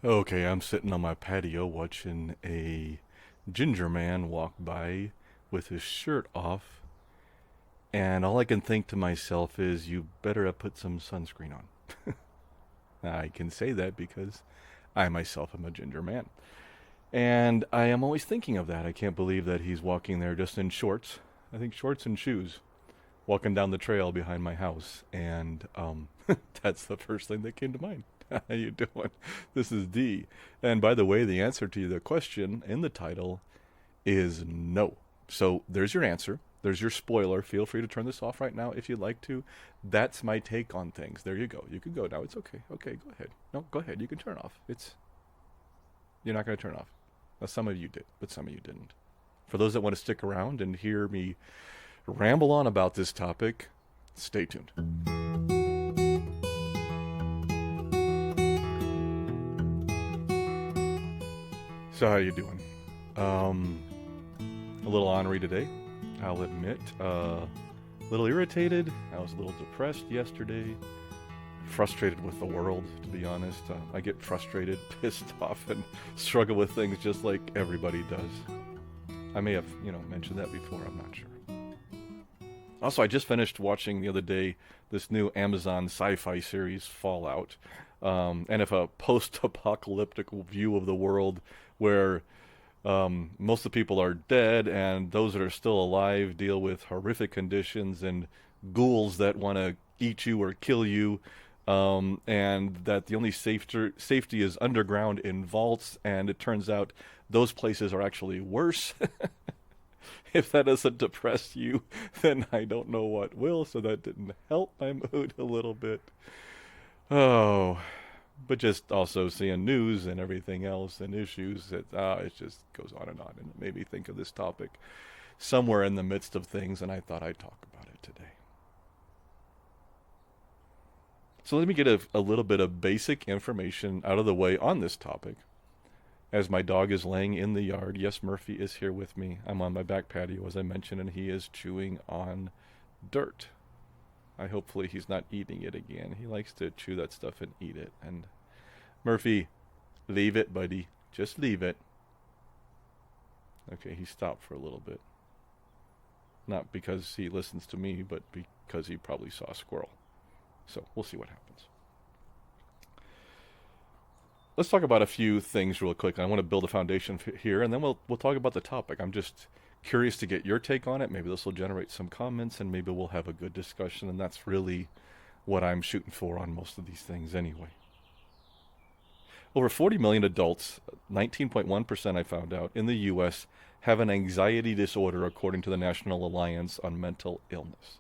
Okay, I'm sitting on my patio watching a ginger man walk by with his shirt off, and all I can think to myself is, you better have put some sunscreen on. I can say that because I myself am a ginger man. And I am always thinking of that. I can't believe that he's walking there just in shorts. I think shorts and shoes, walking down the trail behind my house. And that's the first thing that came to mind. How you doing? This is D. And by the way, the answer to the question in the title is no. So there's your answer. There's your spoiler. Feel free to turn this off right now if you'd like to. That's my take on things. There you go. You can go now. It's okay. Okay, go ahead. No, go ahead. You can turn off. You're not going to turn off. Now, some of you did, but some of you didn't. For those that want to stick around and hear me ramble on about this topic, stay tuned. So how you doing? A little ornery today, I'll admit. A little irritated. I was a little depressed yesterday. Frustrated with the world, to be honest. I get frustrated, pissed off, and struggle with things just like everybody does. I may have, mentioned that before. I'm not sure. Also, I just finished watching the other day this new Amazon sci-fi series, Fallout. And if a post-apocalyptic view of the world where most of the people are dead and those that are still alive deal with horrific conditions and ghouls that want to eat you or kill you, and that the only safety is underground in vaults, and it turns out those places are actually worse. If that doesn't depress you, then I don't know what will, so that didn't help my mood a little bit. Oh, but just also seeing news and everything else and issues, it just goes on, and it made me think of this topic somewhere in the midst of things, and I thought I'd talk about it today. So let me get a little bit of basic information out of the way on this topic. As my dog is laying in the yard, yes, Murphy is here with me. I'm on my back patio, as I mentioned, and he is chewing on dirt. Hopefully he's not eating it again. He likes to chew that stuff and eat it. And Murphy, leave it, buddy. Just leave it. Okay, he stopped for a little bit. Not because he listens to me, but because he probably saw a squirrel. So we'll see what happens. Let's talk about a few things real quick. I want to build a foundation here, and then we'll talk about the topic. I'm just curious to get your take on it. Maybe this will generate some comments, and maybe we'll have a good discussion, and that's really what I'm shooting for on most of these things anyway. Over 40 million adults, 19.1% I found out, in the U.S. have an anxiety disorder according to the National Alliance on Mental Illness.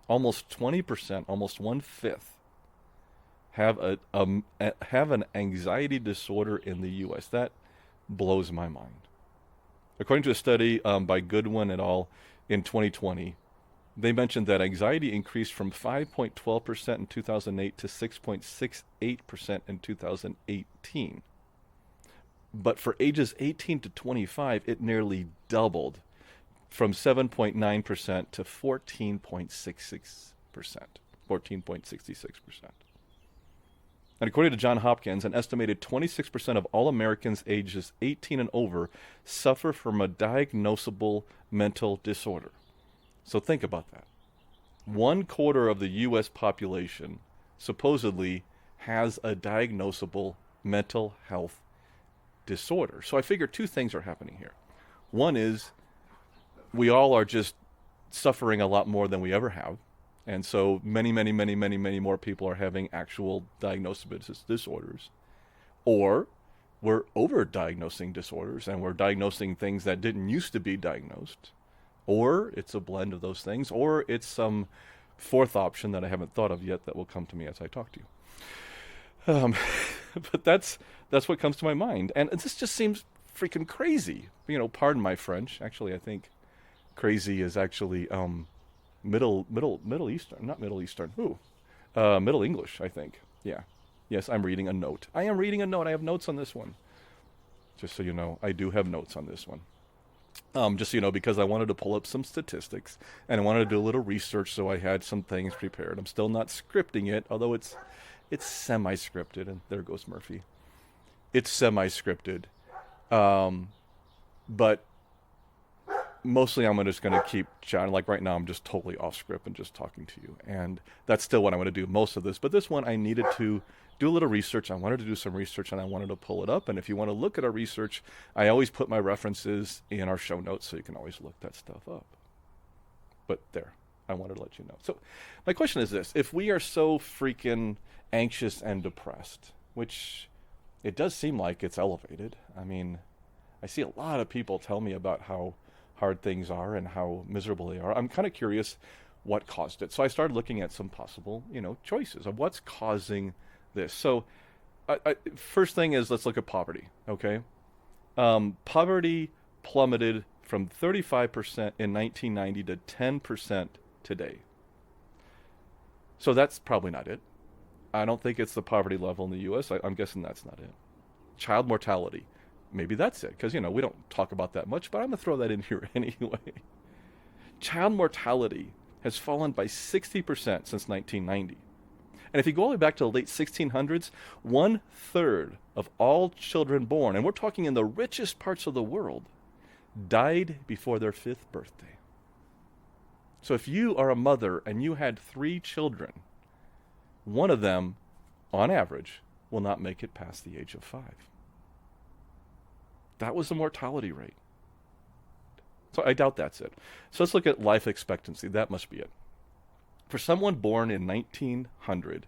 Almost 20%, almost one-fifth, have an anxiety disorder in the U.S. That blows my mind. According to a study by Goodwin et al. In 2020, they mentioned that anxiety increased from 5.12% in 2008 to 6.68% in 2018. But for ages 18 to 25, it nearly doubled from 7.9% to 14.66%. 14.66%. And according to Johns Hopkins, an estimated 26% of all Americans ages 18 and over suffer from a diagnosable mental disorder. So think about that. 1/4 of the U.S. population supposedly has a diagnosable mental health disorder. So I figure two things are happening here. One is we all are just suffering a lot more than we ever have. And so many more people are having actual diagnosable disorders. Or we're overdiagnosing disorders, and we're diagnosing things that didn't used to be diagnosed. Or it's a blend of those things, or it's some fourth option that I haven't thought of yet that will come to me as I talk to you. But that's what comes to my mind. And this just seems freaking crazy. Pardon my French. Actually, I think crazy is actually Middle Eastern, not Middle Eastern. Middle English, I think. Yeah. Yes, I'm reading a note. I am reading a note. I have notes on this one. Just so you know, I do have notes on this one. Just so you know, because I wanted to pull up some statistics, and I wanted to do a little research, so I had some things prepared. I'm still not scripting it, although it's semi-scripted, and there goes Murphy. it's semi-scripted. But mostly I'm just going to keep chatting. Like right now, I'm just totally off script and just talking to you. And that's still what I'm going to do most of this. But this one, I needed to do a little research. I wanted to do some research and I wanted to pull it up. And if you want to look at our research, I always put my references in our show notes so you can always look that stuff up. But there, I wanted to let you know. So my question is this. If we are so freaking anxious and depressed, which it does seem like it's elevated. I mean, I see a lot of people tell me about how hard things are and how miserable they are. I'm kind of curious what caused it. So I started looking at some possible, choices of what's causing this. So first thing is, let's look at poverty, okay? Poverty plummeted from 35% in 1990 to 10% today. So that's probably not it. I don't think it's the poverty level in the U.S. I'm guessing that's not it. Child mortality. Maybe that's it, because, we don't talk about that much, but I'm going to throw that in here anyway. Child mortality has fallen by 60% since 1990. And if you go all the way back to the late 1600s, 1/3 of all children born, and we're talking in the richest parts of the world, died before their 5th birthday. So if you are a mother and you had 3 children, one of them, on average, will not make it past the age of 5. That was the mortality rate. So I doubt that's it. So let's look at life expectancy. That must be it. For someone born in 1900,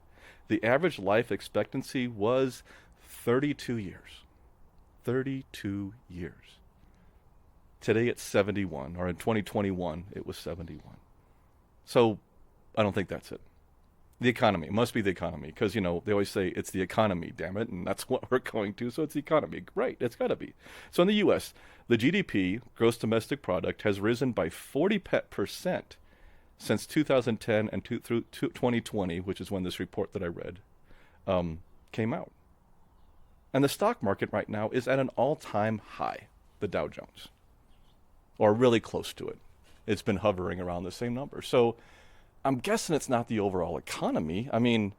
the average life expectancy was 32 years. 32 years. Today it's 71, or in 2021 it was 71. So I don't think that's it. The economy. It must be the economy, because, they always say it's the economy, damn it, and that's what we're going to, so it's the economy. Right, it's got to be. So in the U.S., the GDP, gross domestic product, has risen by 40% since 2010 and through 2020, which is when this report that I read came out. And the stock market right now is at an all-time high, the Dow Jones, or really close to it. It's been hovering around the same number. So I'm guessing it's not the overall economy. I mean,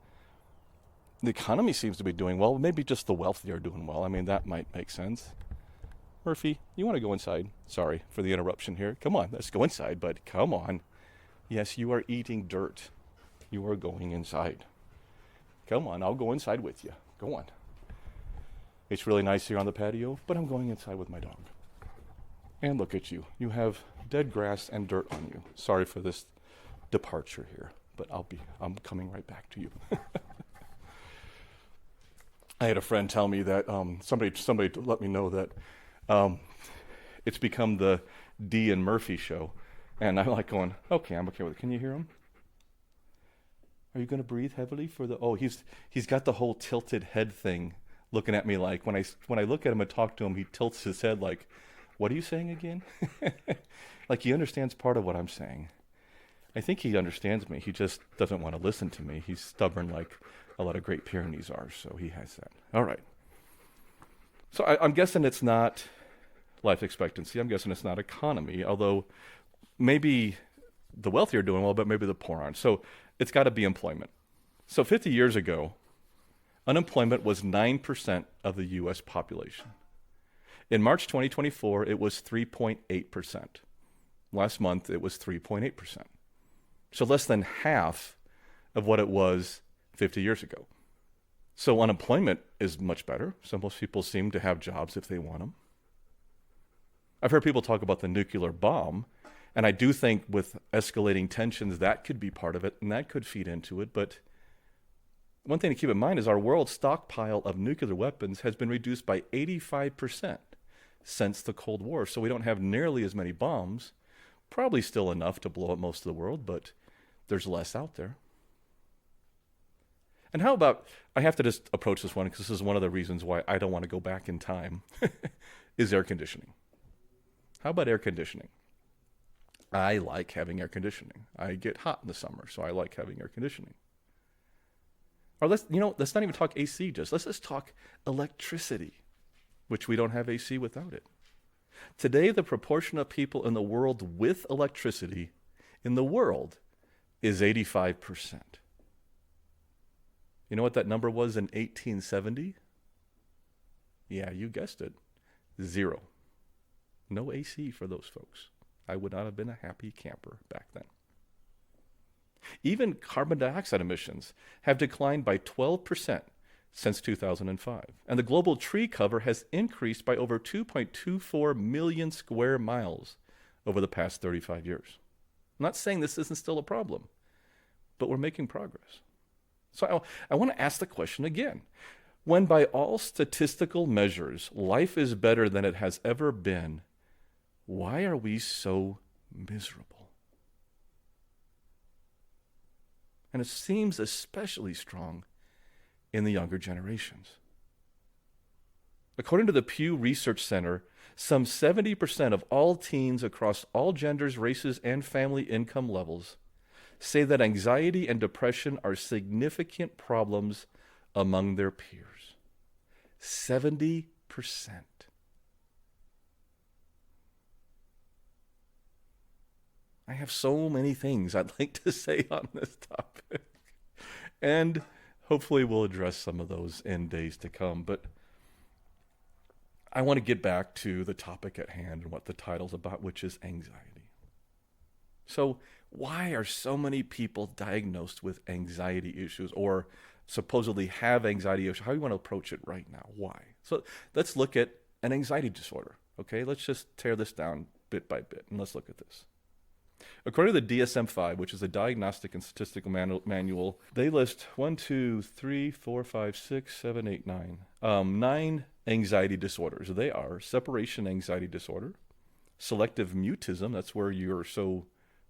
the economy seems to be doing well. Maybe just the wealthy are doing well. I mean, that might make sense. Murphy, you want to go inside? Sorry for the interruption here. Come on, let's go inside, but come on. Yes, you are eating dirt. You are going inside. Come on, I'll go inside with you. Go on. It's really nice here on the patio, but I'm going inside with my dog. And look at you. You have dead grass and dirt on you. Sorry for this departure here, but I'm coming right back to you. I had a friend tell me that somebody let me know that it's become the Dee and Murphy show, and I'm like going, okay, I'm okay with it. Can you hear him? Are you going to breathe heavily for the? Oh, he's got the whole tilted head thing, looking at me like when I look at him and talk to him, he tilts his head like, what are you saying again? Like he understands part of what I'm saying. I think he understands me. He just doesn't want to listen to me. He's stubborn like a lot of Great Pyrenees are, so he has that. All right. So I'm guessing it's not life expectancy. I'm guessing it's not economy, although maybe the wealthy are doing well, but maybe the poor aren't. So it's got to be employment. So 50 years ago, unemployment was 9% of the U.S. population. In March 2024, it was 3.8%. Last month, it was 3.8%. So less than half of what it was 50 years ago. So unemployment is much better. So most people seem to have jobs if they want them. I've heard people talk about the nuclear bomb, and I do think with escalating tensions, that could be part of it, and that could feed into it. But one thing to keep in mind is our world stockpile of nuclear weapons has been reduced by 85% since the Cold War. So we don't have nearly as many bombs. Probably still enough to blow up most of the world, but there's less out there. And how about, I have to just approach this one because this is one of the reasons why I don't want to go back in time, is air conditioning. How about air conditioning? I like having air conditioning. I get hot in the summer, so I like having air conditioning. Or let's not even talk AC let's just talk electricity, which we don't have AC without it. Today, the proportion of people in the world with electricity in the world is 85%. You know what that number was in 1870? Yeah, you guessed it. 0. No AC for those folks. I would not have been a happy camper back then. Even carbon dioxide emissions have declined by 12% since 2005, and the global tree cover has increased by over 2.24 million square miles over the past 35 years. I'm not saying this isn't still a problem, but we're making progress. So I want to ask the question again. When by all statistical measures, life is better than it has ever been, why are we so miserable? And it seems especially strong in the younger generations. According to the Pew Research Center, some 70% of all teens across all genders, races, and family income levels say that anxiety and depression are significant problems among their peers. 70%. I have so many things I'd like to say on this topic. And hopefully we'll address some of those in days to come. But I want to get back to the topic at hand and what the title's about, which is anxiety. So why are so many people diagnosed with anxiety issues or supposedly have anxiety issues? How do you want to approach it right now? Why? So let's look at an anxiety disorder, okay? Let's just tear this down bit by bit, and let's look at this. According to the DSM-5, which is the Diagnostic and Statistical Manual, they list 9 anxiety disorders. They are separation anxiety disorder, selective mutism, that's where you're so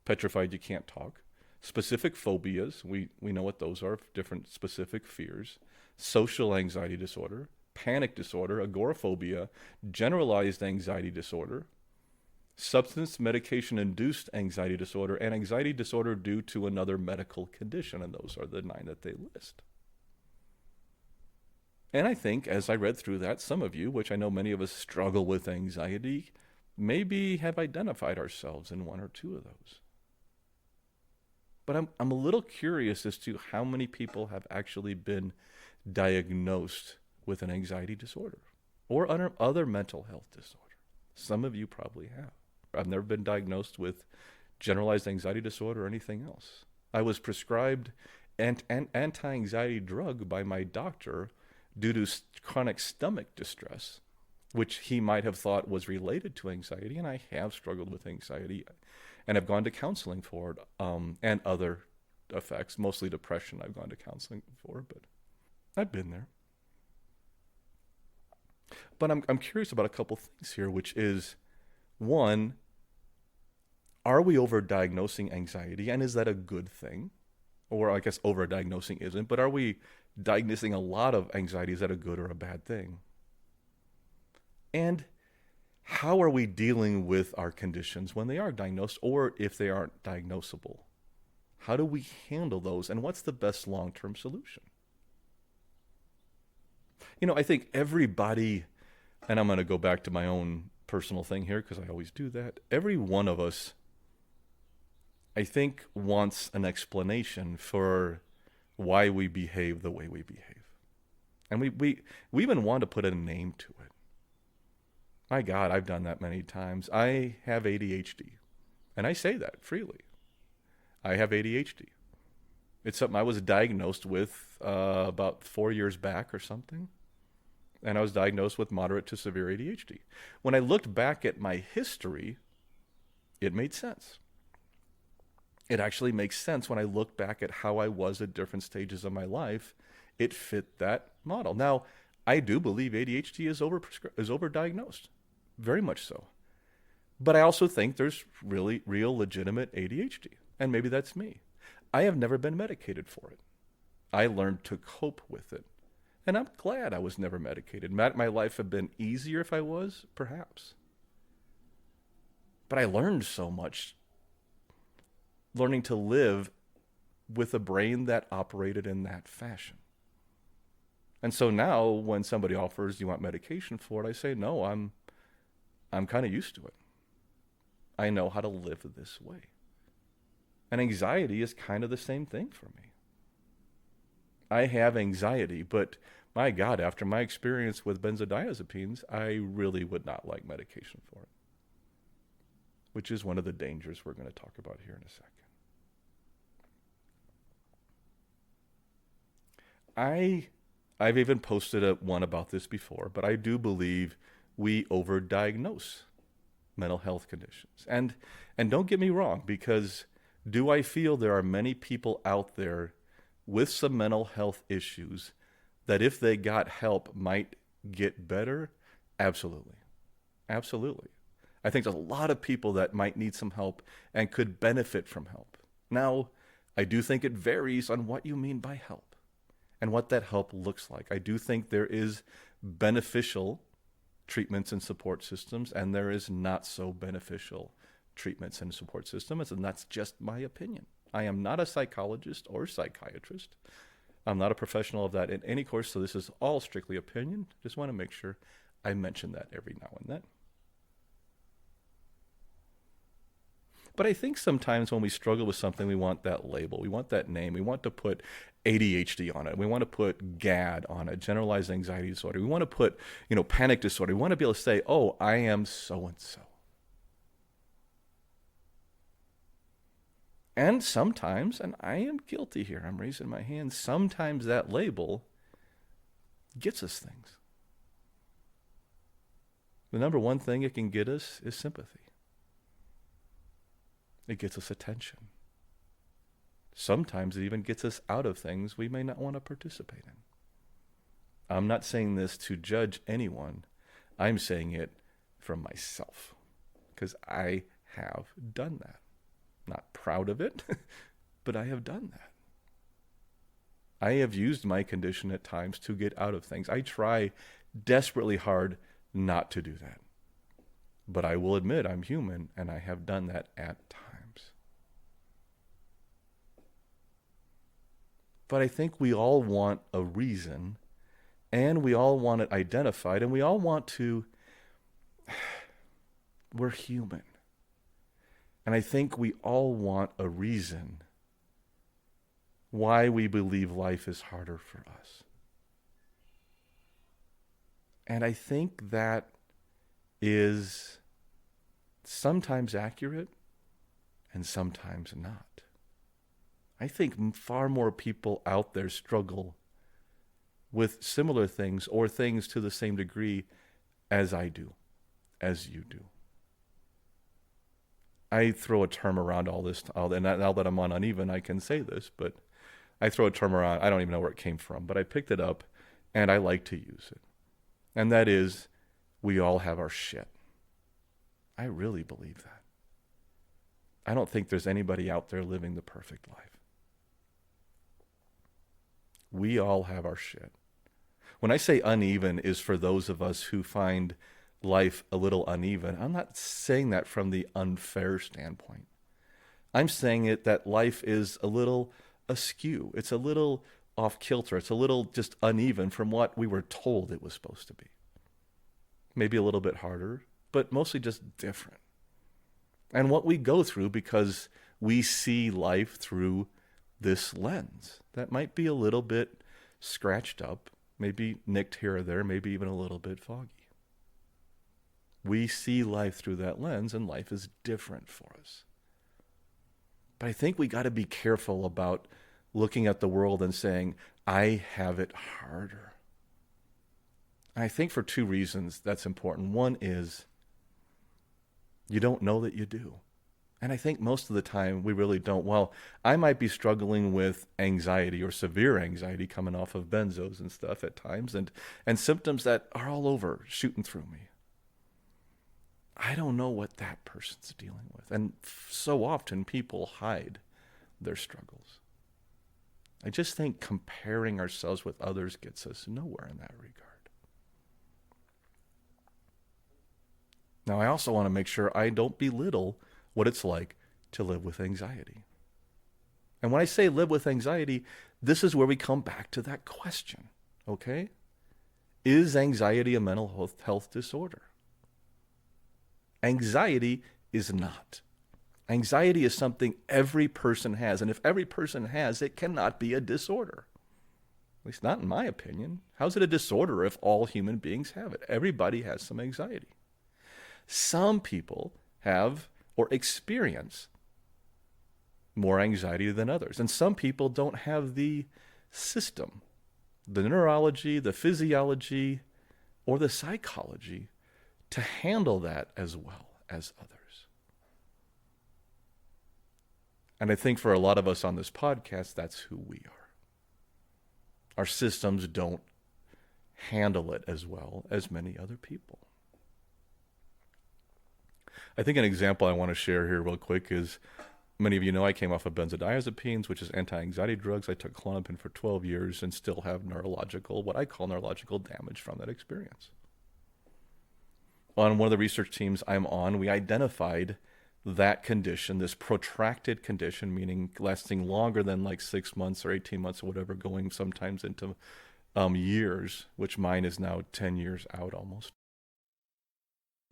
petrified you can't talk, specific phobias, we know what those are, different specific fears, social anxiety disorder, panic disorder, agoraphobia, generalized anxiety disorder, substance medication-induced anxiety disorder, and anxiety disorder due to another medical condition, and those are the 9 that they list. And I think, as I read through that, some of you, which I know many of us struggle with anxiety, maybe have identified ourselves in 1 or 2 of those. But I'm a little curious as to how many people have actually been diagnosed with an anxiety disorder or other mental health disorder. Some of you probably have. I've never been diagnosed with generalized anxiety disorder or anything else. I was prescribed an anti-anxiety drug by my doctor due to chronic stomach distress, which he might have thought was related to anxiety, and I have struggled with anxiety and have gone to counseling for it, and other effects, mostly depression I've gone to counseling for, but I've been there. But I'm curious about a couple things here, which is, one, are we overdiagnosing anxiety, and is that a good thing? Or I guess overdiagnosing isn't, but are we diagnosing a lot of anxiety? Is that a good or a bad thing? And how are we dealing with our conditions when they are diagnosed, or if they aren't diagnosable? How do we handle those, and what's the best long-term solution? You know, I think everybody, and I'm going to go back to my own personal thing here because I always do that. Every one of us, I think, wants an explanation for why we behave the way we behave. And we even want to put a name to it. My God, I've done that many times. I have ADHD. And I say that freely. I have ADHD. It's something I was diagnosed with about 4 years back or something. And I was diagnosed with moderate to severe ADHD. When I looked back at my history, it made sense. It actually makes sense when I look back at how I was at different stages of my life. It fit that model. Now, I do believe ADHD is overdiagnosed. Very much so. But I also think there's really real legitimate ADHD. And maybe that's me. I have never been medicated for it. I learned to cope with it. And I'm glad I was never medicated. Might my life have been easier if I was? Perhaps. But I learned so much learning to live with a brain that operated in that fashion. And so now when somebody offers, do you want medication for it? I say, no, I'm kind of used to it. I know how to live this way. And anxiety is kind of the same thing for me. I have anxiety, but My God, after my experience with benzodiazepines, I really would not like medication for it, which is one of the dangers we're going to talk about here in a second. I've even posted one about this before, but I do believe we overdiagnose mental health conditions. And don't get me wrong, because do I feel there are many people out there with some mental health issues that if they got help might get better? Absolutely. Absolutely. I think there's a lot of people that might need some help and could benefit from help. Now, I do think it varies on what you mean by help and what that help looks like. I do think there is beneficial treatments and support systems, and there is not so beneficial treatments and support systems, and that's just my opinion. I am not a psychologist or psychiatrist. I'm not a professional of that in any course, so this is all strictly opinion. Just want to make sure I mention that every now and then. But I think sometimes when we struggle with something, we want that label. We want that name. We want to put ADHD on it. We want to put GAD on it, generalized anxiety disorder. We want to put, panic disorder. We want to be able to say, oh, I am so-and-so. And sometimes, and I am guilty here, I'm raising my hand, sometimes that label gets us things. The number one thing it can get us is sympathy. It gets us attention. Sometimes it even gets us out of things we may not want to participate in. I'm not saying this to judge anyone. I'm saying it from myself, because I have done that. Not proud of it, but I have done that. I have used my condition at times to get out of things. I try desperately hard not to do that. But I will admit I'm human, and I have done that at times. But I think we all want a reason, and we all want it identified, and we all want to, we're human. And I think we all want a reason why we believe life is harder for us. And I think that is sometimes accurate and sometimes not. I think far more people out there struggle with similar things or things to the same degree as I do, as you do. I throw a term around all this, and now that I'm on Uneven, I can say this, but I throw a term around, I don't even know where it came from, but I picked it up, and I like to use it. And that is, we all have our shit. I really believe that. I don't think there's anybody out there living the perfect life. We all have our shit. When I say uneven is for those of us who find life a little uneven, I'm not saying that from the unfair standpoint. I'm saying it that life is a little askew. It's a little off kilter. It's a little just uneven from what we were told it was supposed to be. Maybe a little bit harder, but mostly just different. And what we go through because we see life through this lens that might be a little bit scratched up, maybe nicked here or there, maybe even a little bit foggy. We see life through that lens, and life is different for us. But I think we got to be careful about looking at the world and saying, I have it harder. And I think for two reasons that's important. One is you don't know that you do. And I think most of the time we really don't. Well, I might be struggling with anxiety or severe anxiety coming off of benzos and stuff at times, and symptoms that are all over shooting through me. I don't know what that person's dealing with. And so often people hide their struggles. I just think comparing ourselves with others gets us nowhere in that regard. Now, I also want to make sure I don't belittle what it's like to live with anxiety. And when I say live with anxiety, this is where we come back to that question, okay? Is anxiety a mental health disorder? Anxiety is not. Anxiety is something every person has, and if every person has, it cannot be a disorder. At least not in my opinion. How's it a disorder if all human beings have it? Everybody has some anxiety. Some people have or experience more anxiety than others. And some people don't have the system, the neurology, the physiology, or the psychology to handle that as well as others. And I think for a lot of us on this podcast, that's who we are. Our systems don't handle it as well as many other people. I think an example I want to share here real quick is, many of you know I came off of benzodiazepines, which is anti-anxiety drugs. I took Klonopin for 12 years and still have what I call neurological damage from that experience. On one of the research teams I'm on, we identified that condition, this protracted condition, meaning lasting longer than like 6 months or 18 months or whatever, going sometimes into years, which mine is now 10 years out almost.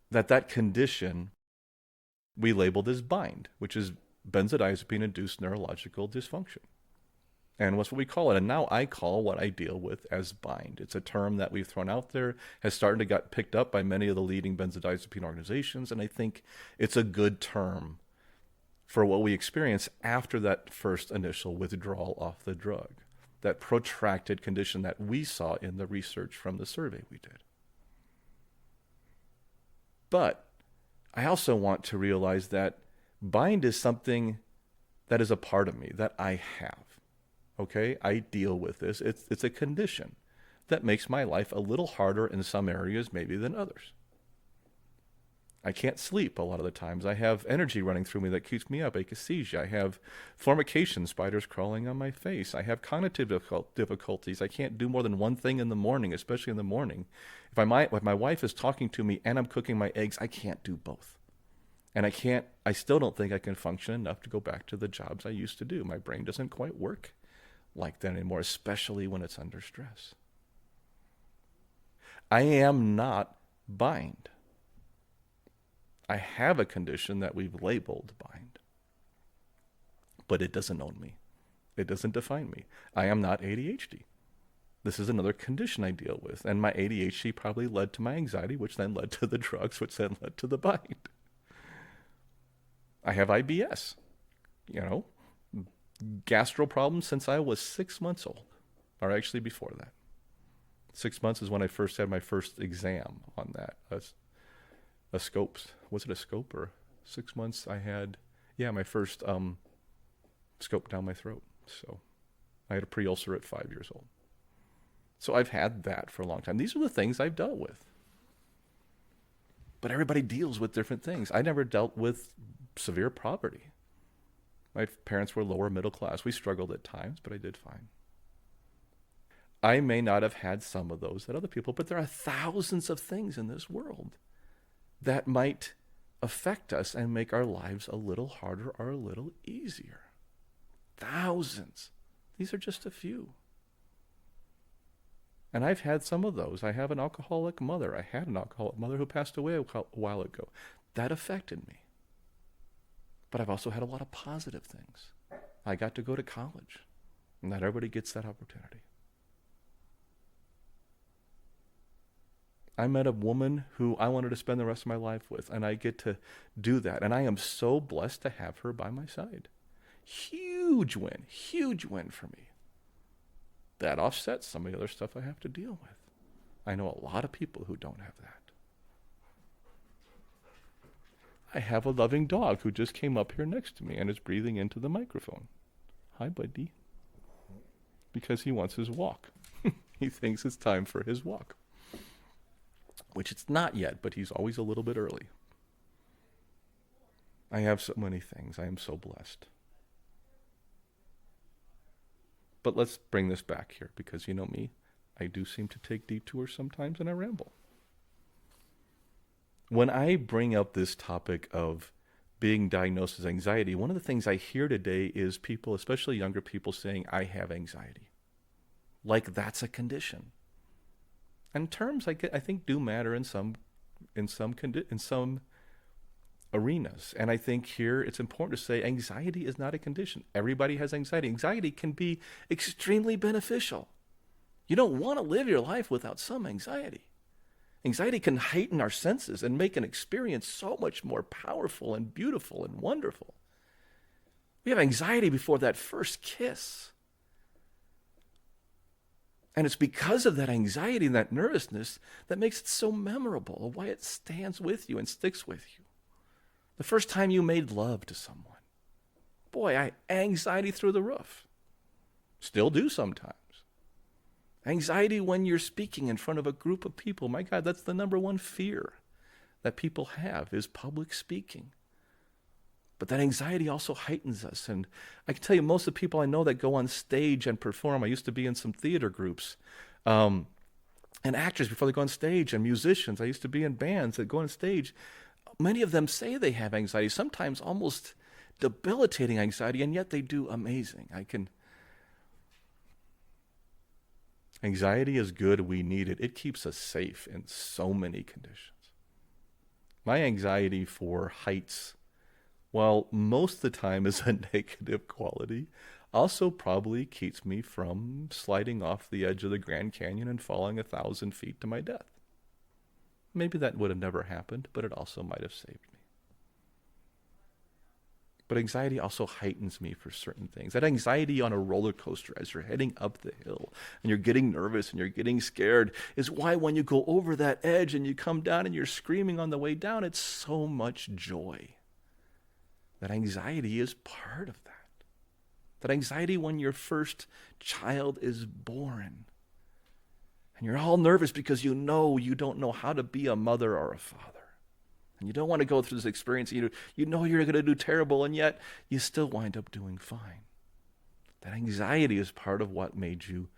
That condition we labeled as BIND, which is benzodiazepine-induced neurological dysfunction. And what's what we call it. And now I call what I deal with as BIND. It's a term that we've thrown out there, has started to get picked up by many of the leading benzodiazepine organizations, and I think it's a good term for what we experience after that first initial withdrawal off the drug, that protracted condition that we saw in the research from the survey we did. But I also want to realize that BIND is something that is a part of me, that I have. Okay, I deal with this. It's a condition that makes my life a little harder in some areas maybe than others. I can't sleep a lot of the times. I have energy running through me that keeps me up, akathisia. I have formication, spiders crawling on my face. I have cognitive difficulties. I can't do more than one thing in the morning, especially in the morning. If my wife is talking to me and I'm cooking my eggs, I can't do both. And I still don't think I can function enough to go back to the jobs I used to do. My brain doesn't quite work like that anymore, especially when it's under stress. I am not BIND. I have a condition that we've labeled BIND, but it doesn't own me. It doesn't define me. I am not ADHD. This is another condition I deal with, and my ADHD probably led to my anxiety, which then led to the drugs, which then led to the BIND. I have IBS, gastro problems since I was 6 months old, or actually before that. 6 months is when I first had my first exam on that. A scope. Was it a scope or 6 months I had, my first scope down my throat. So I had a pre-ulcer at 5 years old. So I've had that for a long time. These are the things I've dealt with. But everybody deals with different things. I never dealt with severe poverty. My parents were lower middle class. We struggled at times, but I did fine. I may not have had some of those that other people, but there are thousands of things in this world that might affect us and make our lives a little harder or a little easier. Thousands. These are just a few. And I've had some of those. I have an alcoholic mother. I had an alcoholic mother who passed away a while ago. That affected me. But I've also had a lot of positive things. I got to go to college. Not everybody gets that opportunity. I met a woman who I wanted to spend the rest of my life with, and I get to do that. And I am so blessed to have her by my side. Huge win for me. That offsets some of the other stuff I have to deal with. I know a lot of people who don't have that. I have a loving dog who just came up here next to me and is breathing into the microphone. Hi, buddy. Because he wants his walk. He thinks it's time for his walk. Which it's not yet, but he's always a little bit early. I have so many things. I am so blessed. But let's bring this back here, because you know me, I do seem to take detours sometimes and I ramble. When I bring up this topic of being diagnosed as anxiety, one of the things I hear today is people, especially younger people, saying, I have anxiety. Like that's a condition. And terms I think do matter in some arenas. And I think here it's important to say anxiety is not a condition. Everybody has anxiety. Anxiety can be extremely beneficial. You don't want to live your life without some anxiety. Anxiety can heighten our senses and make an experience so much more powerful and beautiful and wonderful. We have anxiety before that first kiss. And it's because of that anxiety and that nervousness that makes it so memorable, why it stands with you and sticks with you. The first time you made love to someone. Boy, anxiety through the roof. Still do sometimes. Anxiety when you're speaking in front of a group of people. My God, that's the number one fear that people have is public speaking. But that anxiety also heightens us. And I can tell you, most of the people I know that go on stage and perform, I used to be in some theater groups, and actors before they go on stage, and musicians. I used to be in bands that go on stage. Many of them say they have anxiety, sometimes almost debilitating anxiety, and yet they do amazing. Anxiety is good. We need it. It keeps us safe in so many conditions. My anxiety for heights, while most of the time is a negative quality, also probably keeps me from sliding off the edge of the Grand Canyon and falling 1,000 feet to my death. Maybe that would have never happened, but it also might have saved me. But anxiety also heightens me for certain things. That anxiety on a roller coaster as you're heading up the hill and you're getting nervous and you're getting scared is why when you go over that edge and you come down and you're screaming on the way down, it's so much joy. That anxiety is part of that. That anxiety when your first child is born and you're all nervous because you know you don't know how to be a mother or a father. And you don't want to go through this experience. You know you're going to do terrible, and yet you still wind up doing fine. That anxiety is part of what made you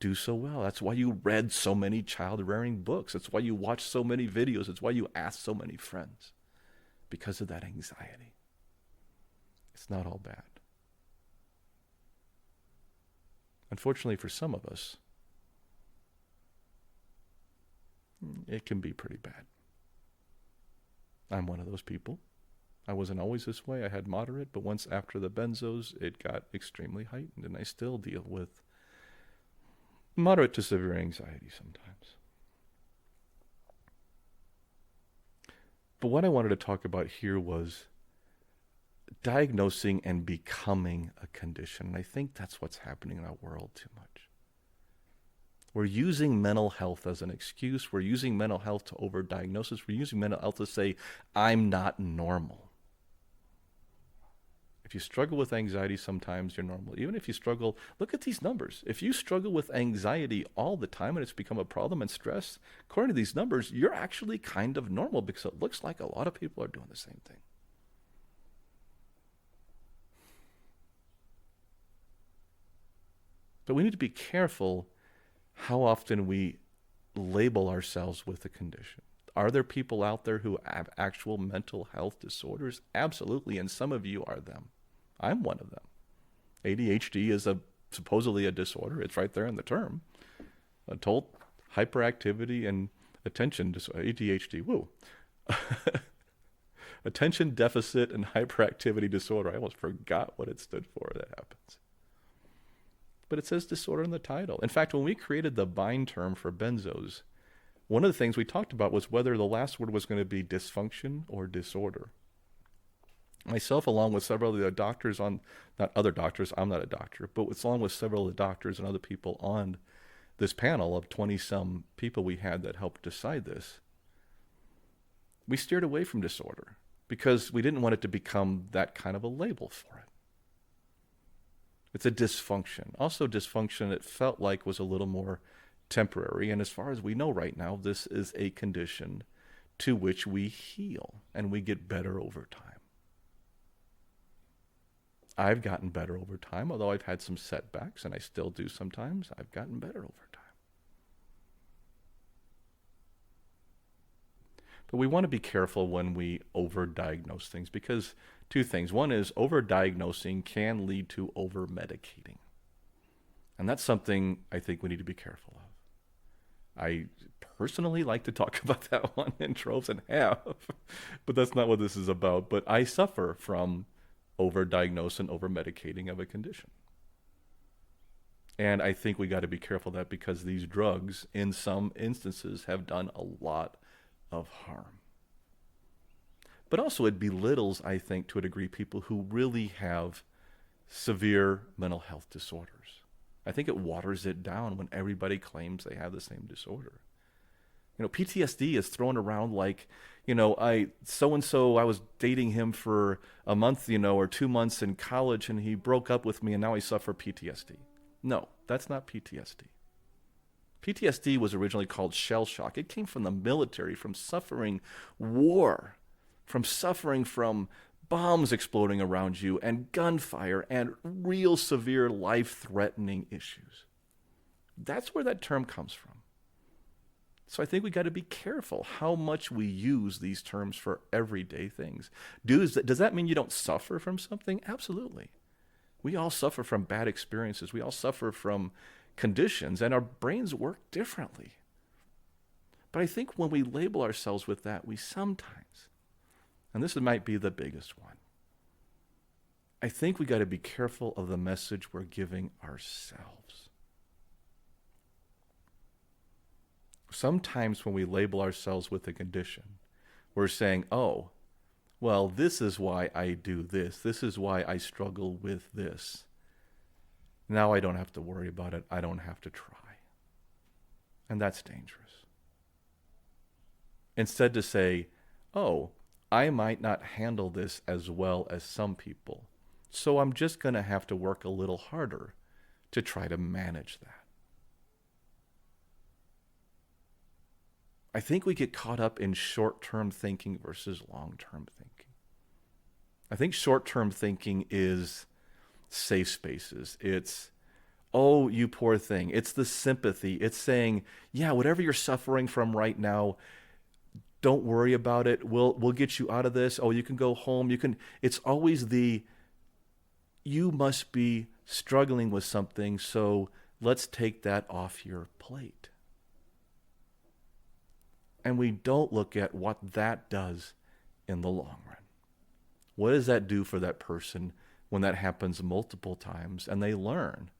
do so well. That's why you read so many child-rearing books. That's why you watched so many videos. It's why you asked so many friends. Because of that anxiety. It's not all bad. Unfortunately for some of us, it can be pretty bad. I'm one of those people. I wasn't always this way. I had moderate, but once after the benzos, it got extremely heightened, and I still deal with moderate to severe anxiety sometimes. But what I wanted to talk about here was diagnosing and becoming a condition. And I think that's what's happening in our world too much. We're using mental health as an excuse. We're using mental health to overdiagnose. We're using mental health to say, I'm not normal. If you struggle with anxiety, sometimes you're normal. Even if you struggle, look at these numbers. If you struggle with anxiety all the time and it's become a problem and stress, according to these numbers, you're actually kind of normal because it looks like a lot of people are doing the same thing. But we need to be careful how often we label ourselves with a condition. Are there people out there who have actual mental health disorders? Absolutely, and some of you are them. I'm one of them. ADHD is supposedly a disorder. It's right there in the term. Adult hyperactivity and attention disorder. ADHD, woo. Attention deficit and hyperactivity disorder. I almost forgot what it stood for. That happens. But it says disorder in the title. In fact, when we created the bind term for benzos, one of the things we talked about was whether the last word was going to be dysfunction or disorder. Myself, along with several of the doctors not other doctors, I'm not a doctor, but along with several of the doctors and other people on this panel of 20-some people we had that helped decide this, we steered away from disorder because we didn't want it to become that kind of a label for it. It's a dysfunction. Also, dysfunction, it felt like, was a little more temporary. And as far as we know right now, this is a condition to which we heal and we get better over time. I've gotten better over time, although I've had some setbacks, and I still do sometimes. I've gotten better over time. But we want to be careful when we overdiagnose things because two things. One is overdiagnosing can lead to overmedicating. And that's something I think we need to be careful of. I personally like to talk about that one in droves and have, but that's not what this is about. But I suffer from overdiagnosing and overmedicating of a condition. And I think we got to be careful of that because these drugs, in some instances, have done a lot of harm. But also, it belittles, I think, to a degree, people who really have severe mental health disorders. I think it waters it down when everybody claims they have the same disorder. PTSD is thrown around like, I was dating him for a month, or 2 months in college, and he broke up with me, and now I suffer PTSD. No, that's not PTSD. PTSD was originally called shell shock. It came from the military, from suffering war, from suffering from bombs exploding around you and gunfire and real severe life-threatening issues. That's where that term comes from. So I think we got to be careful how much we use these terms for everyday things. Does that mean you don't suffer from something? Absolutely. We all suffer from bad experiences. We all suffer from conditions, and our brains work differently. But I think when we label ourselves with that, we sometimes, and this might be the biggest one, I think we got to be careful of the message we're giving ourselves. Sometimes when we label ourselves with a condition, we're saying, oh, well, this is why I do this. This is why I struggle with this. Now I don't have to worry about it. I don't have to try. And that's dangerous. Instead to say, oh, I might not handle this as well as some people, so I'm just going to have to work a little harder to try to manage that. I think we get caught up in short-term thinking versus long-term thinking. I think short-term thinking is safe spaces. It's, oh, you poor thing. It's the sympathy. It's saying, yeah, whatever you're suffering from right now, don't worry about it. We'll get you out of this. Oh, you can go home. It's always you must be struggling with something, so let's take that off your plate. And we don't look at what that does in the long run. What does that do for that person when that happens multiple times and they learn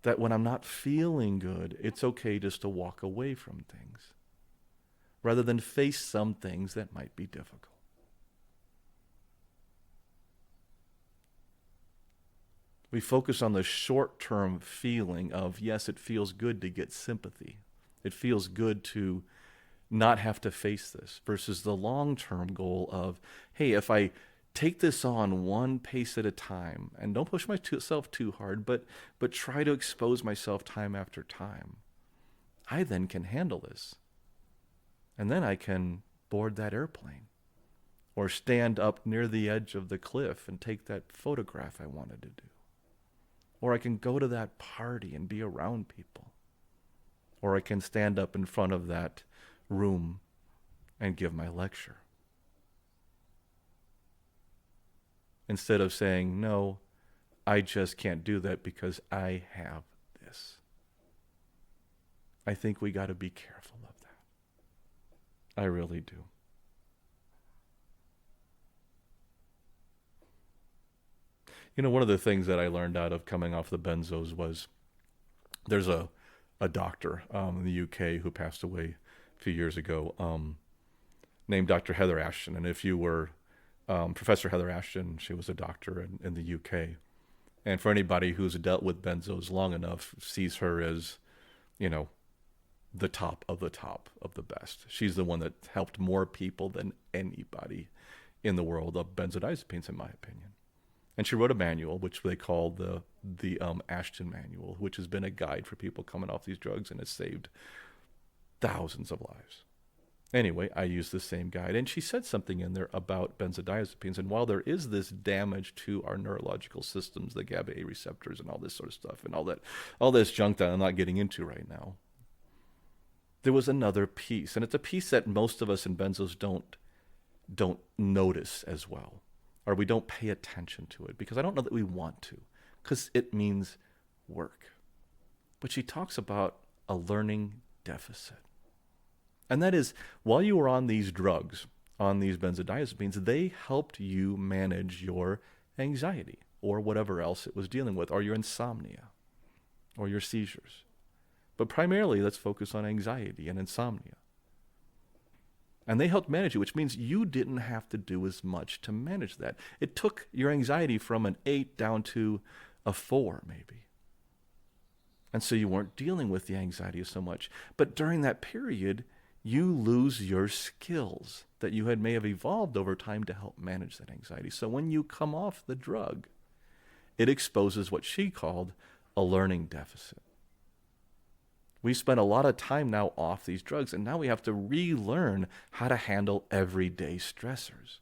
that when I'm not feeling good, it's okay just to walk away from things rather than face some things that might be difficult. We focus on the short-term feeling of, yes, it feels good to get sympathy. It feels good to not have to face this versus the long-term goal of, hey, if I take this on one pace at a time and don't push myself too hard, but try to expose myself time after time, I then can handle this. And then I can board that airplane or stand up near the edge of the cliff and take that photograph I wanted to do. Or I can go to that party and be around people. Or I can stand up in front of that room and give my lecture. Instead of saying, no, I just can't do that because I have this. I think we got to be careful of that. I really do. One of the things that I learned out of coming off the benzos was there's a doctor in the UK who passed away a few years ago named Dr. Heather Ashton. And if you were Professor Heather Ashton, she was a doctor in the UK. And for anybody who's dealt with benzos long enough, sees her as, the top of the best. She's the one that helped more people than anybody in the world of benzodiazepines, in my opinion. And she wrote a manual, which they call the Ashton Manual, which has been a guide for people coming off these drugs and has saved thousands of lives. Anyway, I used the same guide, and she said something in there about benzodiazepines. And while there is this damage to our neurological systems, the GABA A receptors and all this sort of stuff, and all this junk that I'm not getting into right now, there was another piece, and it's a piece that most of us in benzos don't notice as well, or we don't pay attention to it, because I don't know that we want to, because it means work. But she talks about a learning deficit. And that is, while you were on these drugs, on these benzodiazepines, they helped you manage your anxiety or whatever else it was dealing with, or your insomnia, or your seizures. But primarily, let's focus on anxiety and insomnia. And they helped manage it, which means you didn't have to do as much to manage that. It took your anxiety from an 8 down to a 4, maybe. And so you weren't dealing with the anxiety so much. But during that period, you lose your skills that you may have evolved over time to help manage that anxiety. So when you come off the drug, it exposes what she called a learning deficit. We spent a lot of time now off these drugs, and now we have to relearn how to handle everyday stressors.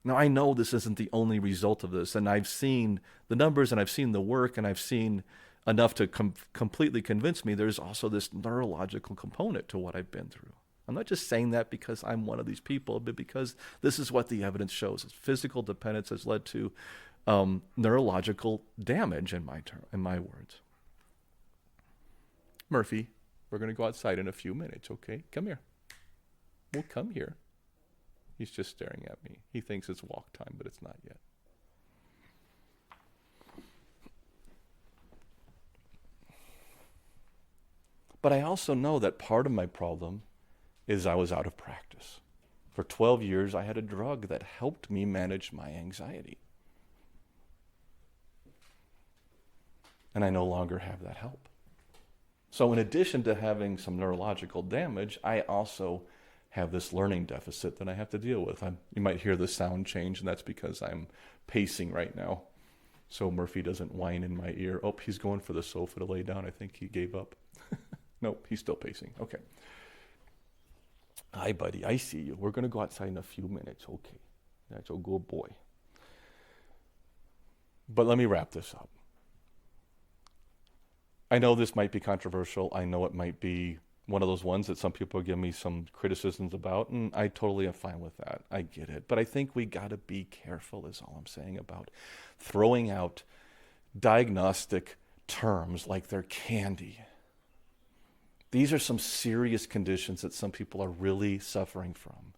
Now, I know this isn't the only result of this, and I've seen the numbers, and I've seen the work, and I've seen enough to completely convince me there's also this neurological component to what I've been through. I'm not just saying that because I'm one of these people, but because this is what the evidence shows. Physical dependence has led to neurological damage, in my words. Murphy, we're going to go outside in a few minutes, okay? Come here. Well, come here. He's just staring at me. He thinks it's walk time, but it's not yet. But I also know that part of my problem is I was out of practice. For 12 years, I had a drug that helped me manage my anxiety. And I no longer have that help. So in addition to having some neurological damage, I also have this learning deficit that I have to deal with. You might hear the sound change, and that's because I'm pacing right now. So Murphy doesn't whine in my ear. Oh, he's going for the sofa to lay down. I think he gave up. Nope, he's still pacing. Okay. Hi, buddy. I see you. We're going to go outside in a few minutes. Okay. That's a good boy. But let me wrap this up. I know this might be controversial. I know it might be one of those ones that some people give me some criticisms about, and I totally am fine with that. I get it. But I think we got to be careful, is all I'm saying, about throwing out diagnostic terms like they're candy. These are some serious conditions that some people are really suffering from.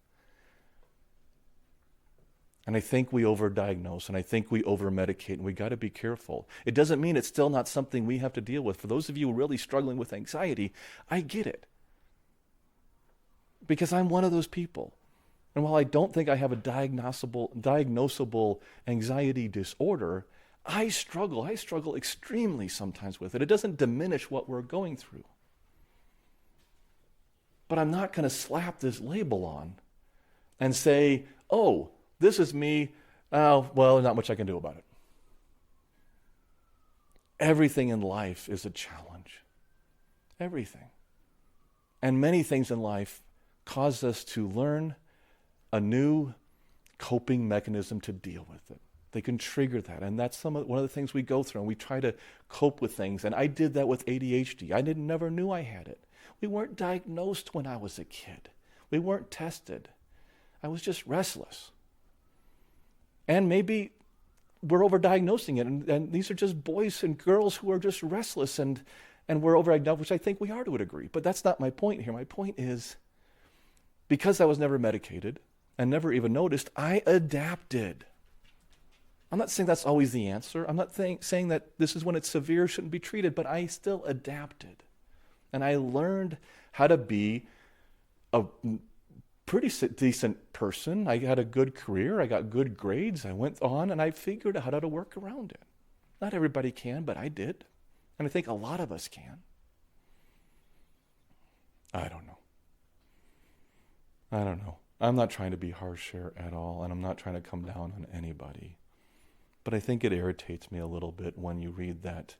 And I think we overdiagnose, and I think we overmedicate, and we got to be careful. It doesn't mean it's still not something we have to deal with. For those of you really struggling with anxiety, I get it. Because I'm one of those people. And while I don't think I have a diagnosable anxiety disorder, I struggle extremely sometimes with it. It doesn't diminish what we're going through. But I'm not going to slap this label on and say, oh, this is me. Oh, well, not much I can do about it. Everything in life is a challenge. Everything. And many things in life cause us to learn a new coping mechanism to deal with it. They can trigger that. And that's one of the things we go through. And we try to cope with things. And I did that with ADHD. I never knew I had it. We weren't diagnosed when I was a kid. We weren't tested. I was just restless. And maybe we're overdiagnosing it, and these are just boys and girls who are just restless, and we're overdiagnosed, which I think we are to a degree. But that's not my point here. My point is, because I was never medicated and never even noticed, I adapted. I'm not saying that's always the answer. I'm not saying that this is when it's severe, shouldn't be treated, but I still adapted. And I learned how to be a pretty decent person. I had a good career. I got good grades. I went on and I figured out how to work around it. Not everybody can, but I did. And I think a lot of us can. I don't know. I'm not trying to be harsh here at all, and I'm not trying to come down on anybody. But I think it irritates me a little bit when you read that,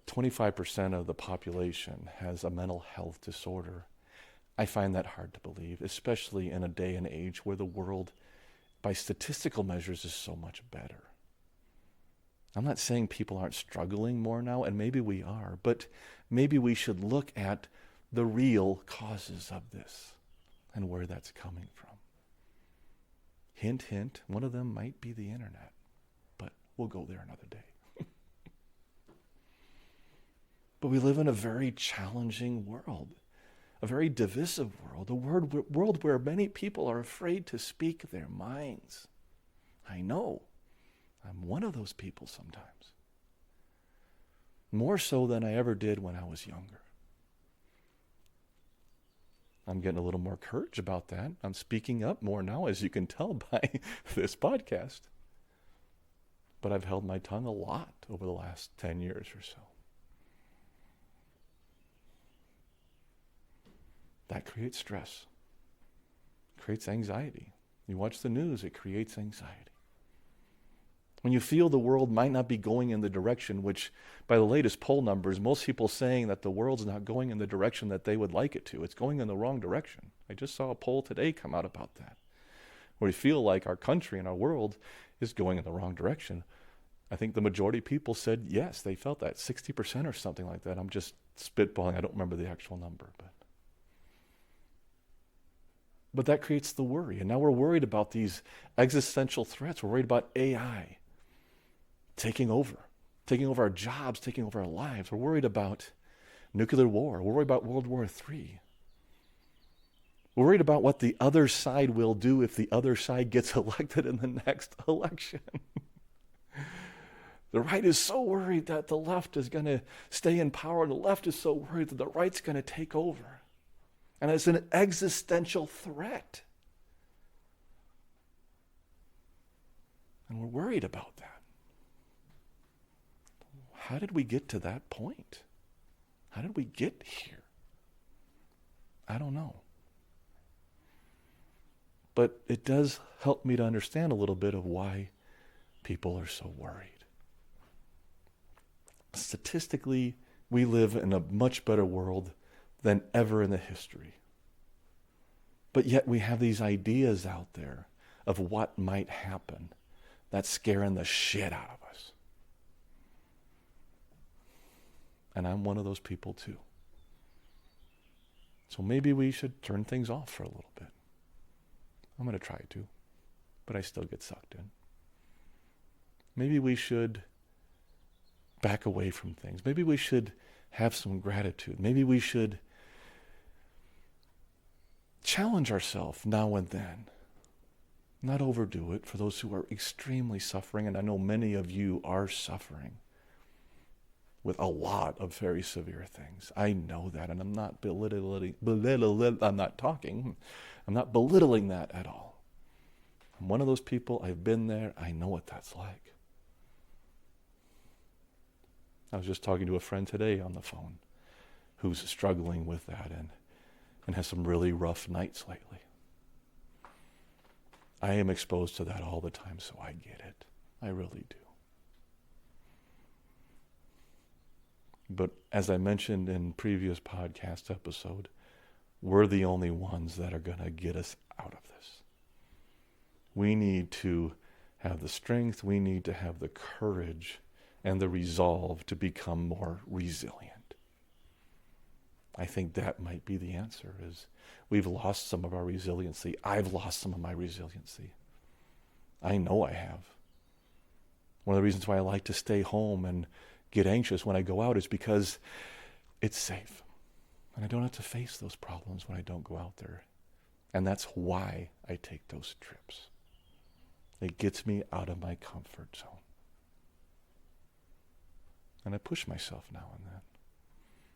25% of the population has a mental health disorder. I find that hard to believe, especially in a day and age where the world, by statistical measures, is so much better. I'm not saying people aren't struggling more now, and maybe we are, but maybe we should look at the real causes of this and where that's coming from. Hint, hint, one of them might be the internet, but we'll go there another day. But we live in a very challenging world, a very divisive world, a world where many people are afraid to speak their minds. I know. I'm one of those people sometimes. More so than I ever did when I was younger. I'm getting a little more courage about that. I'm speaking up more now, as you can tell by this podcast. But I've held my tongue a lot over the last 10 years or so. That creates stress, creates anxiety. You watch the news, it creates anxiety. When you feel the world might not be going in the direction, which by the latest poll numbers, most people saying that the world's not going in the direction that they would like it to. It's going in the wrong direction. I just saw a poll today come out about that, where we feel like our country and our world is going in the wrong direction. I think the majority of people said yes, they felt that, 60% or something like that. I'm just spitballing, I don't remember the actual number. But that creates the worry. And now we're worried about these existential threats. We're worried about AI taking over our jobs, taking over our lives. We're worried about nuclear war. We're worried about World War III. We're worried about what the other side will do if the other side gets elected in the next election. The right is so worried that the left is going to stay in power, and the left is so worried that the right's going to take over. And it's an existential threat. And we're worried about that. How did we get to that point? How did we get here? I don't know. But it does help me to understand a little bit of why people are so worried. Statistically, we live in a much better world than ever in the history. But yet we have these ideas out there of what might happen that's scaring the shit out of us. And I'm one of those people too. So maybe we should turn things off for a little bit. I'm going to try to, but I still get sucked in. Maybe we should back away from things. Maybe we should have some gratitude. Maybe we should challenge ourselves now and then. Not overdo it for those who are extremely suffering, and I know many of you are suffering with a lot of very severe things. I know that, and I'm not belittling that at all. I'm one of those people, I've been there, I know what that's like. I was just talking to a friend today on the phone who's struggling with that and has some really rough nights lately. I am exposed to that all the time, so I get it. I really do. But as I mentioned in previous podcast episode, we're the only ones that are going to get us out of this. We need to have the strength, we need to have the courage and the resolve to become more resilient. I think that might be the answer, is we've lost some of our resiliency. I've lost some of my resiliency. I know I have. One of the reasons why I like to stay home and get anxious when I go out is because it's safe. And I don't have to face those problems when I don't go out there. And that's why I take those trips. It gets me out of my comfort zone. And I push myself now and then.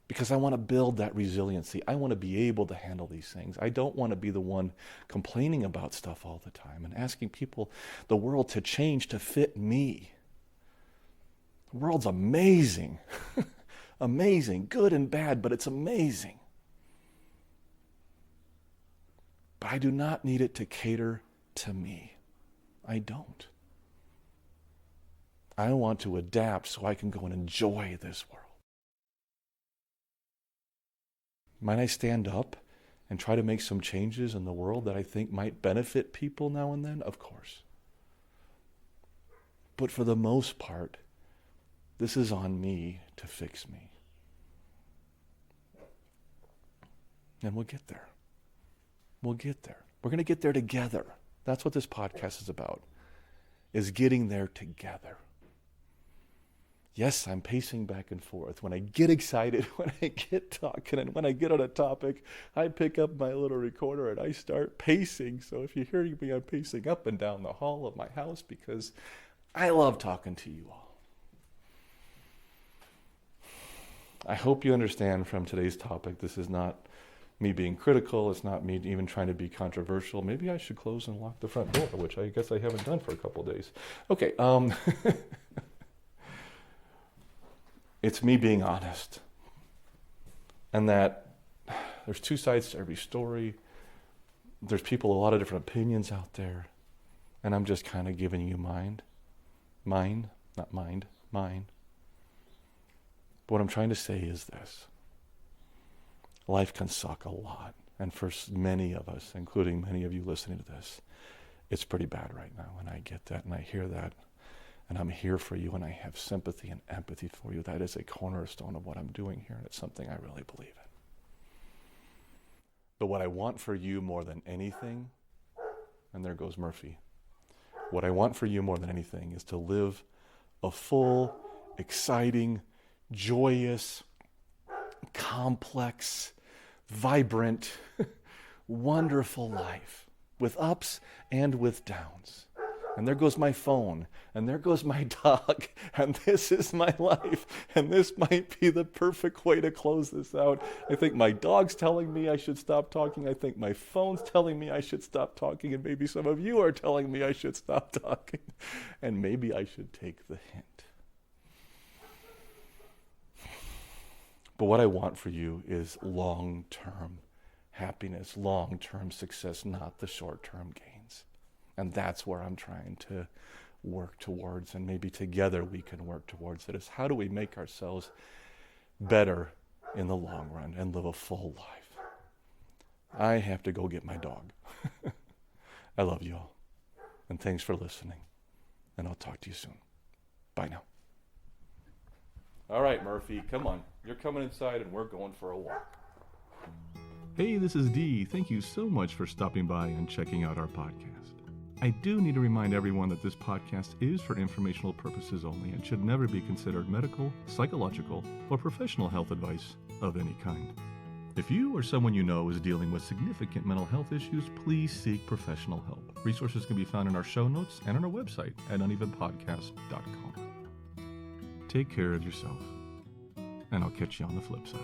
Because I want to build that resiliency. I want to be able to handle these things. I don't want to be the one complaining about stuff all the time and asking people, the world, to change to fit me. The world's amazing. Amazing. Good and bad, but it's amazing. But I do not need it to cater to me. I don't. I want to adapt so I can go and enjoy this world. Might I stand up and try to make some changes in the world that I think might benefit people now and then? Of course. But for the most part, this is on me to fix me. And we'll get there. We'll get there. We're going to get there together. That's what this podcast is about, is getting there together. Yes, I'm pacing back and forth. When I get excited, when I get talking, and when I get on a topic, I pick up my little recorder and I start pacing. So if you hear me, I'm pacing up and down the hall of my house because I love talking to you all. I hope you understand from today's topic, this is not me being critical. It's not me even trying to be controversial. Maybe I should close and lock the front door, which I guess I haven't done for a couple of days. Okay, it's me being honest. And that there's two sides to every story. There's people, a lot of different opinions out there. And I'm just kind of giving you mine. Mine. But what I'm trying to say is this. Life can suck a lot. And for many of us, including many of you listening to this, it's pretty bad right now. And I get that and I hear that. And I'm here for you and I have sympathy and empathy for you. That is a cornerstone of what I'm doing here. And it's something I really believe in. But what I want for you more than anything, and there goes Murphy. What I want for you more than anything is to live a full, exciting, joyous, complex, vibrant, wonderful life with ups and with downs. And there goes my phone, and there goes my dog, and this is my life, and this might be the perfect way to close this out. I think my dog's telling me I should stop talking. I think my phone's telling me I should stop talking, and maybe some of you are telling me I should stop talking, and maybe I should take the hint. But what I want for you is long-term happiness, long-term success, not the short-term gains. And that's where I'm trying to work towards, and maybe together we can work towards it, is how do we make ourselves better in the long run and live a full life. I have to go get my dog. I love you all, and thanks for listening, and I'll talk to you soon. Bye now. All right, Murphy, come on. You're coming inside, and we're going for a walk. Hey, this is Dee. Thank you so much for stopping by and checking out our podcast. I do need to remind everyone that this podcast is for informational purposes only and should never be considered medical, psychological, or professional health advice of any kind. If you or someone you know is dealing with significant mental health issues, please seek professional help. Resources can be found in our show notes and on our website at unevenpodcast.com. Take care of yourself, and I'll catch you on the flip side.